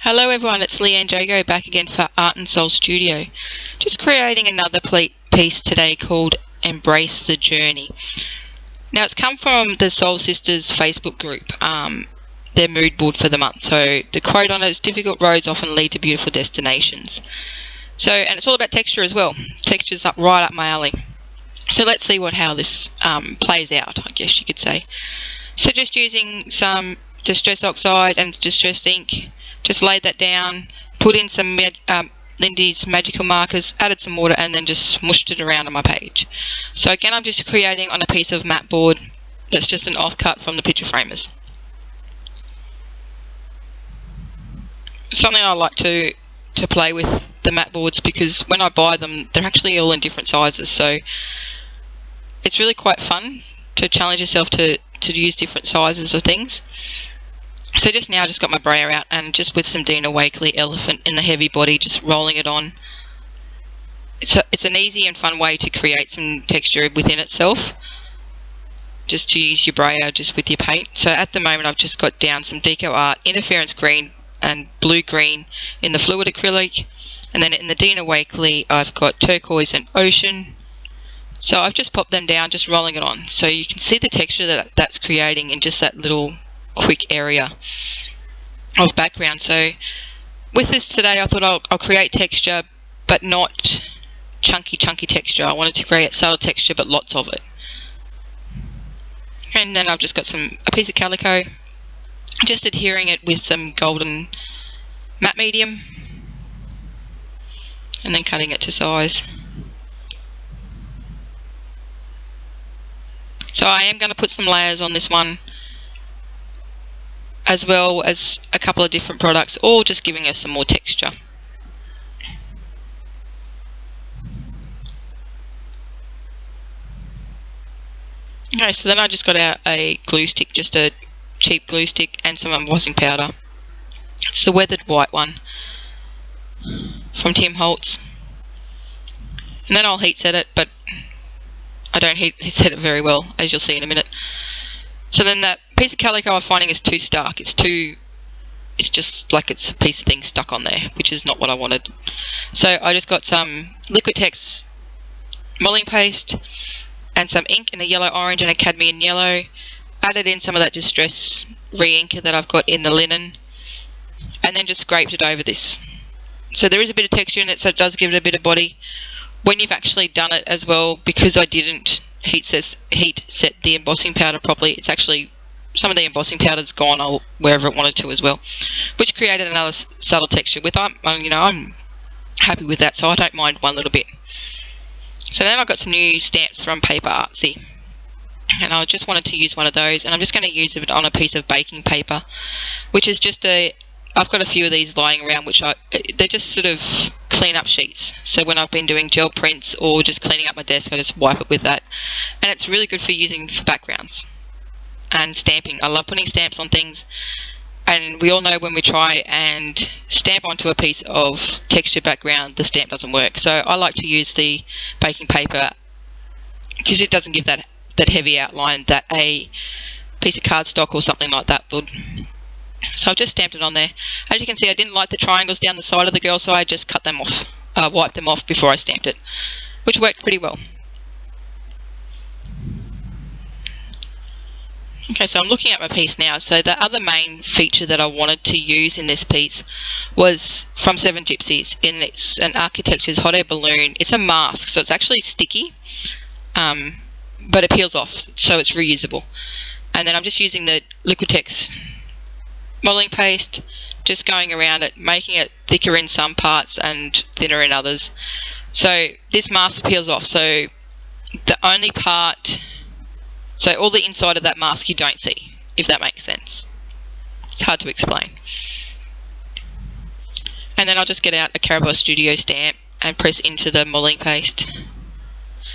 Hello everyone, it's Leanne Jago back again for Art and Soul Studio. Just creating another piece today called Embrace the Journey. Now it's come from the Soul Sisters Facebook group, their mood board for the month. So the quote on it is, difficult roads often lead to beautiful destinations. So, and it's all about texture as well. Texture's right up my alley. So let's see how this plays out, I guess you could say. So just using some Distress Oxide and Distress ink, just laid that down, put in some Lindy's magical markers, added some water, and then just smooshed it around on my page. So again, I'm just creating on a piece of mat board that's just an offcut from the picture framers. Something I like to play with the mat boards, because when I buy them, they're actually all in different sizes. So it's really quite fun to challenge yourself to use different sizes of things. So just got my brayer out and just with some Dina Wakley elephant in the heavy body, just rolling it on. It's an easy and fun way to create some texture within itself, just to use your brayer just with your paint. So at the moment I've just got down some DecoArt interference green and blue green in the fluid acrylic, and then in the Dina Wakley I've got turquoise and ocean. So I've just popped them down, just rolling it on, so you can see the texture that's creating in just that little quick area of background. So with this today I thought I'll create texture, but not chunky texture. I wanted to create subtle texture but lots of it. And then I've just got a piece of calico, just adhering it with some golden matte medium, and then cutting it to size. So I am going to put some layers on this one, as well as a couple of different products, all just giving us some more texture. Okay, so then I just got out a glue stick, just a cheap glue stick, and some embossing powder. It's a weathered white one from Holtz. And then I'll heat set it, but I don't heat set it very well, as you'll see in a minute. So then that piece of calico I'm finding is too stark. It's just like it's a piece of thing stuck on there, which is not what I wanted. So I just got some Liquitex modeling paste and some ink in a yellow orange and a cadmium yellow. Added in some of that Distress re-inker that I've got in the linen, and then just scraped it over this. So there is a bit of texture in it, so it does give it a bit of body. When you've actually done it as well, because I didn't heat set the embossing powder properly, it's actually, some of the embossing powder's gone wherever it wanted to as well, which created another subtle texture. I'm happy with that, so I don't mind one little bit. So then I've got some new stamps from Paper Artsy, and I just wanted to use one of those, and I'm just going to use it on a piece of baking paper, which is just I've got a few of these lying around, they're just sort of clean up sheets. So when I've been doing gel prints or just cleaning up my desk, I just wipe it with that. And it's really good for using for backgrounds and stamping. I love putting stamps on things, and we all know when we try and stamp onto a piece of textured background, the stamp doesn't work. So I like to use the baking paper because it doesn't give that heavy outline that a piece of cardstock or something like that would. So I've just stamped it on there. As you can see, I didn't like the triangles down the side of the girl, so I just cut them off, wiped them off before I stamped it, which worked pretty well. Okay, so I'm looking at my piece now. So the other main feature that I wanted to use in this piece was from 7 Gypsies, and it's an Architecture's hot air balloon. It's a mask, so it's actually sticky, but it peels off, so it's reusable. And then I'm just using the Liquitex modeling paste, just going around it, making it thicker in some parts and thinner in others. So this mask peels off, so the only part, so all the inside of that mask you don't see, if that makes sense. It's hard to explain. And then I'll just get out a Carabelle Studio stamp and press into the modeling paste,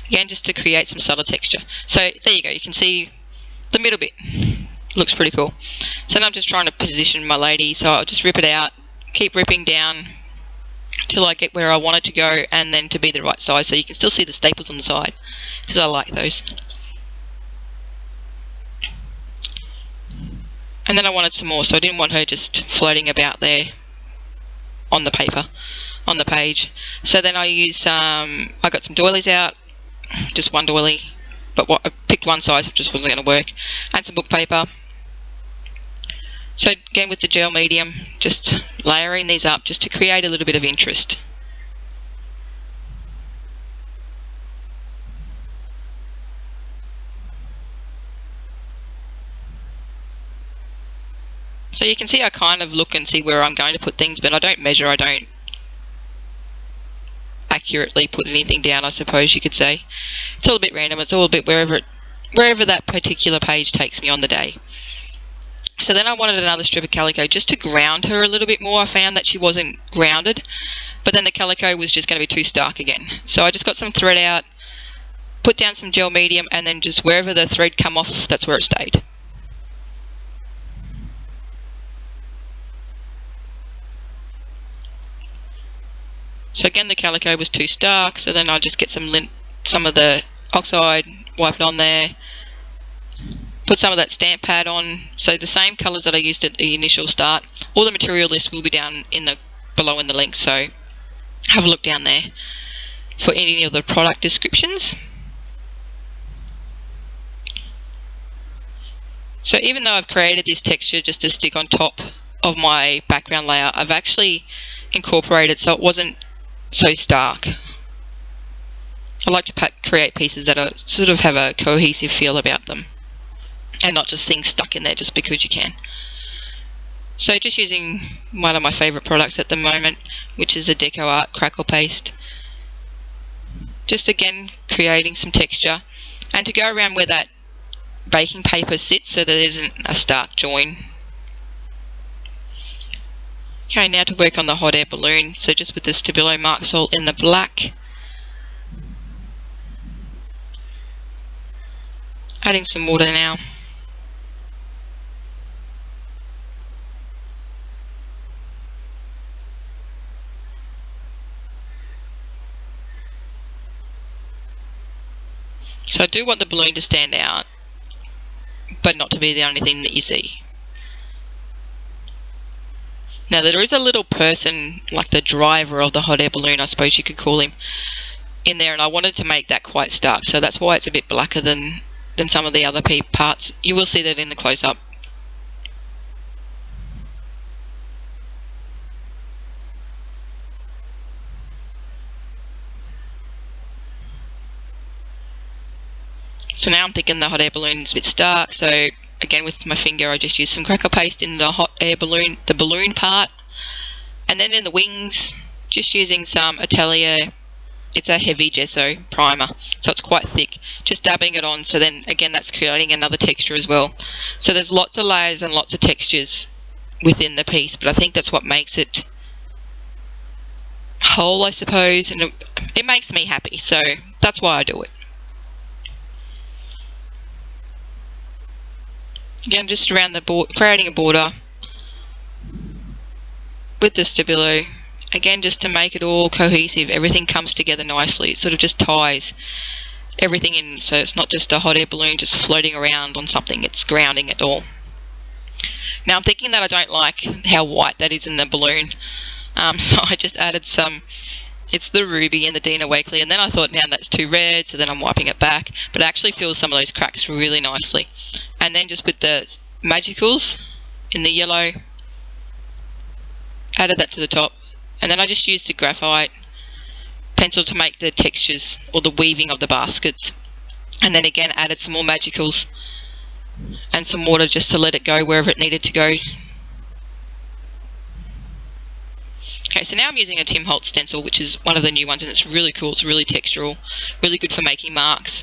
again just to create some subtle texture. So there you go, you can see the middle bit. Looks pretty cool. So now I'm just trying to position my lady, so I'll just rip it out, keep ripping down till I get where I want it to go, and then to be the right size, so you can still see the staples on the side, because I like those. And then I wanted some more, so I didn't want her just floating about there on the paper, on the page. So then I use, I got some doilies out, just one doily, but I picked one size, which just wasn't going to work, and some book paper. So again with the gel medium, just layering these up just to create a little bit of interest. So you can see I kind of look and see where I'm going to put things, but I don't measure, I don't accurately put anything down, I suppose you could say. It's all a bit random, it's all a bit wherever that particular page takes me on the day. So then I wanted another strip of calico just to ground her a little bit more. I found that she wasn't grounded, but then the calico was just going to be too stark again. So I just got some thread out, put down some gel medium, and then just wherever the thread come off, that's where it stayed. So again, the calico was too stark, so then I just get some of the Oxide, wipe it on there, put some of that stamp pad on. So the same colours that I used at the initial start. All the material list will be down in the below in the link, so have a look down there for any of the product descriptions. So even though I've created this texture just to stick on top of my background layer, I've actually incorporated so it wasn't so stark. I like to create pieces that are sort of have a cohesive feel about them, and not just things stuck in there just because you can. So just using one of my favourite products at the moment, which is a DecoArt Crackle Paste. Just again creating some texture, and to go around where that baking paper sits so that there isn't a stark join. Okay, now to work on the hot air balloon. So just with the Stabilo mark salt in the black. Adding some water now. So I do want the balloon to stand out, but not to be the only thing that you see. Now there is a little person, like the driver of the hot air balloon, I suppose you could call him, in there, and I wanted to make that quite stark, so that's why it's a bit blacker than some of the other parts. You will see that in the close-up. So now I'm thinking the hot air balloon is a bit stark, so again with my finger I just use some Crackle Paste in the hot air balloon, the balloon part, and then in the wings just using some Atelier. It's a heavy gesso primer, so it's quite thick, just dabbing it on, so then again that's creating another texture as well. So there's lots of layers and lots of textures within the piece, but I think that's what makes it whole, I suppose, and it makes me happy, so that's why I do it. Again, just around the board, creating a border with the Stabilo. Again, just to make it all cohesive, everything comes together nicely. It sort of just ties everything in, so it's not just a hot air balloon just floating around on something, it's grounding it all. Now I'm thinking that I don't like how white that is in the balloon, so I just added some, it's the ruby and the Dina Wakley, and then I thought, now that's too red, so then I'm wiping it back, but it actually fills some of those cracks really nicely. And then just with the magicals in the yellow, added that to the top, and then I just used the graphite pencil to make the textures or the weaving of the baskets, and then again added some more magicals and some water just to let it go wherever it needed to go. Okay, so now I'm using a Tim Holtz stencil, which is one of the new ones, and it's really cool, it's really textural, really good for making marks.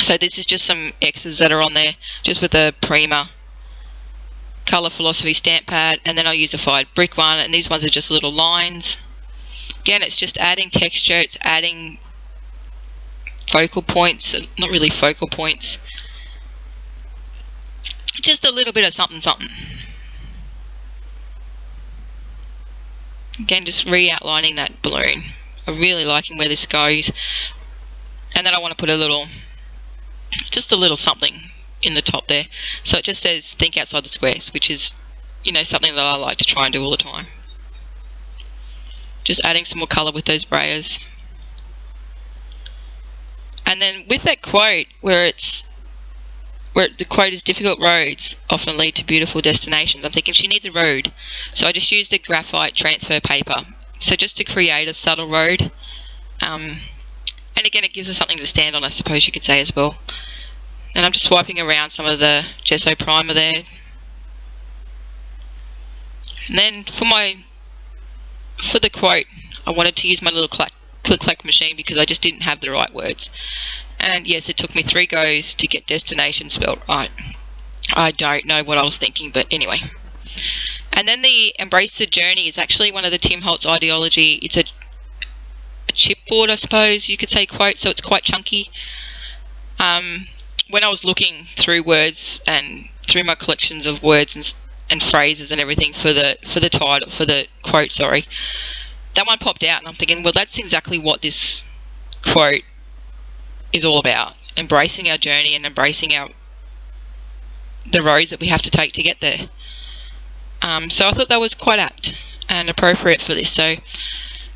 So this is just some X's that are on there, just with a Prima Colour Philosophy stamp pad, and then I use a Fired Brick one, and these ones are just little lines. Again, it's just adding texture, it's adding focal points, not really focal points, just a little bit of something something. Again, just re-outlining that balloon. I'm really liking where this goes, and then I want to put a little, just a little something in the top there, so it just says think outside the squares, which is, you know, something that I like to try and do all the time. Just adding some more colour with those brayers. And then with that quote, where the quote is difficult roads often lead to beautiful destinations, I'm thinking she needs a road. So I just used a graphite transfer paper. So just to create a subtle road. And again, it gives us something to stand on, I suppose you could say as well. And I'm just swiping around some of the gesso primer there. And then for the quote, I wanted to use my little click-clack machine because I just didn't have the right words. And yes, it took me 3 goes to get destination spelled right. I don't know what I was thinking, but anyway. And then the Embrace the Journey is actually one of the Tim Holtz Ideaology. It's a chipboard, I suppose you could say, quote, so it's quite chunky. When I was looking through words and through my collections of words and phrases and everything for the title, for the quote, sorry, that one popped out, and I'm thinking, well, that's exactly what this quote is all about: embracing our journey and embracing the roads that we have to take to get there. So I thought that was quite apt and appropriate for this. So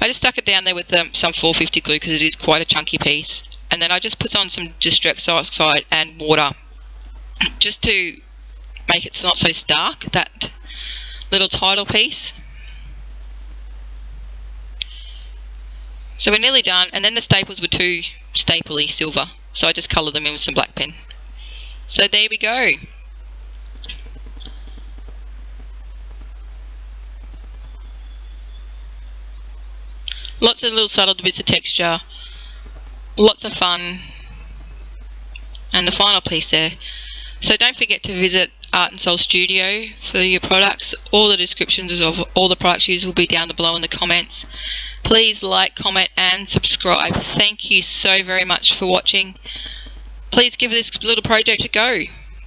I just stuck it down there with some 450 glue because it is quite a chunky piece, and then I just put on some distress oxide and water just to make it not so stark, that little title piece. So we're nearly done, and then the staples were too stapley silver, so I just coloured them in with some black pen. So there we go. Lots of little subtle bits of texture, lots of fun, and the final piece there. So don't forget to visit Art and Soul Studio for your products. All the descriptions of all the products used will be down below in the comments. Please like, comment and subscribe. Thank you so very much for watching. Please give this little project a go.